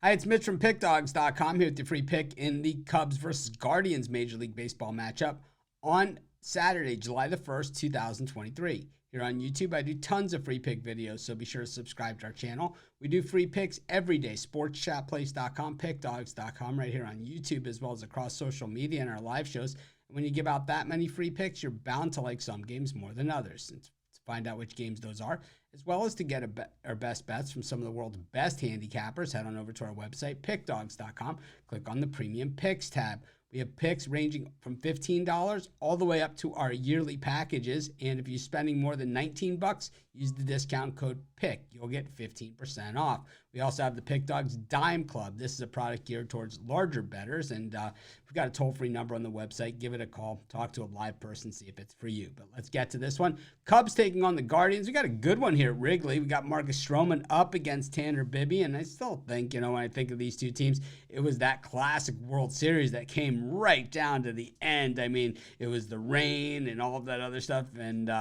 Hi, it's Mitch from Pickdawgz.com here with your free pick in the Cubs versus Guardians Major League Baseball matchup on Saturday, July the 1st, 2023. Here on YouTube, I do tons of free pick videos, so be sure to subscribe to our channel. We do free picks every day. Sportschatplace.com, Pickdawgz.com, right here on YouTube, as well as across social media and our live shows. And when you give out that many free picks, you're bound to like some games more than others. And to find out which games those are, as well as to get our best bets from some of the world's best handicappers, head on over to our website, pickdawgz.com. Click on the Premium Picks tab. We have picks ranging from $15 all the way up to our yearly packages. And if you're spending more tan $19, use the discount code PICK. You'll get 15% off. We also have the Pickdawgz Dime Club. This is a product geared towards larger bettors. And we've got a toll-free number on the website. Give it a call. Talk to a live person. See if it's for you. But let's get to this one. Cubs taking on the Guardians. We got a good one here at Wrigley. We got Marcus Stroman up against Tanner Bibby. And I still think, when I think of these two teams, it was that classic World Series that came right down to the end. I mean, it was the rain and all of that other stuff. And,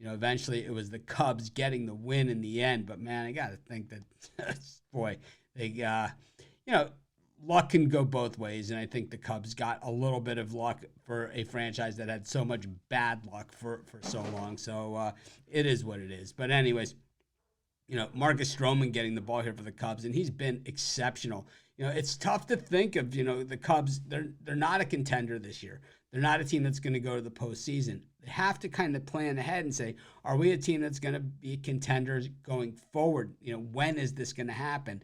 eventually it was the Cubs getting the win in the end. But, man, I got to think that, boy, they, luck can go both ways. And I think the Cubs got a little bit of luck for a franchise that had so much bad luck for so long. So it is what it is. But anyways, Marcus Stroman getting the ball here for the Cubs, and he's been exceptional. It's tough to think of, the Cubs, they're not a contender this year. They're not a team that's going to go to the postseason. They have to kind of plan ahead and say, are we a team that's going to be contenders going forward? When is this going to happen?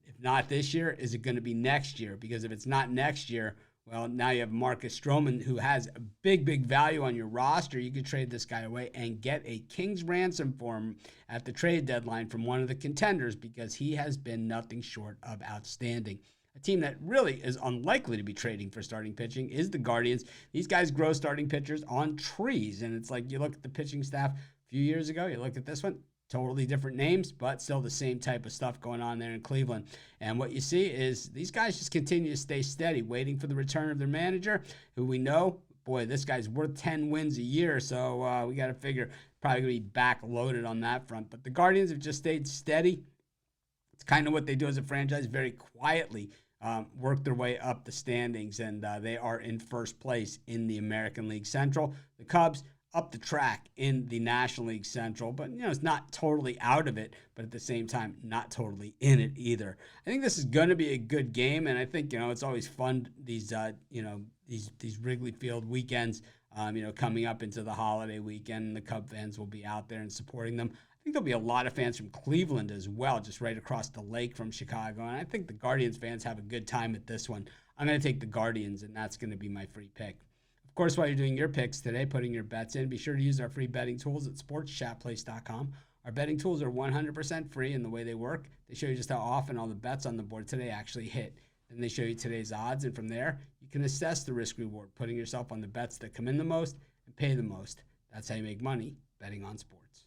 If not this year, is it going to be next year? Because if it's not next year, well, now you have Marcus Stroman, who has a big value on your roster. You could trade this guy away and get a king's ransom for him at the trade deadline from one of the contenders, because he has been nothing short of outstanding. A team that really is unlikely to be trading for starting pitching is the Guardians. These guys grow starting pitchers on trees, and it's like you look at the pitching staff a few years ago, you look at this one, totally different names, but still the same type of stuff going on there in Cleveland. And what you see is these guys just continue to stay steady, waiting for the return of their manager, who we know, boy, this guy's worth 10 wins a year. So we got to figure probably going to be back loaded on that front. But the Guardians have just stayed steady. It's kind of what they do as a franchise, very quietly work their way up the standings, and they are in first place in the American League Central. The Cubs up the track in the National League Central, but it's not totally out of it, but at the same time not totally in it either. I think this is going to be a good game, and I think it's always fun these Wrigley Field weekends. Coming up into the holiday weekend, the Cub fans will be out there and supporting them. I think there'll be a lot of fans from Cleveland as well, just right across the lake from Chicago, and I think the Guardians fans have a good time at this one. I'm going to take the Guardians, and that's going to be my free pick. Of course, while you're doing your picks today, putting your bets in, be sure to use our free betting tools at sportschatplace.com. Our betting tools are 100% free in the way they work. They show you just how often all the bets on the board today actually hit. Then they show you today's odds, and from there, you can assess the risk-reward, putting yourself on the bets that come in the most and pay the most. That's how you make money betting on sports.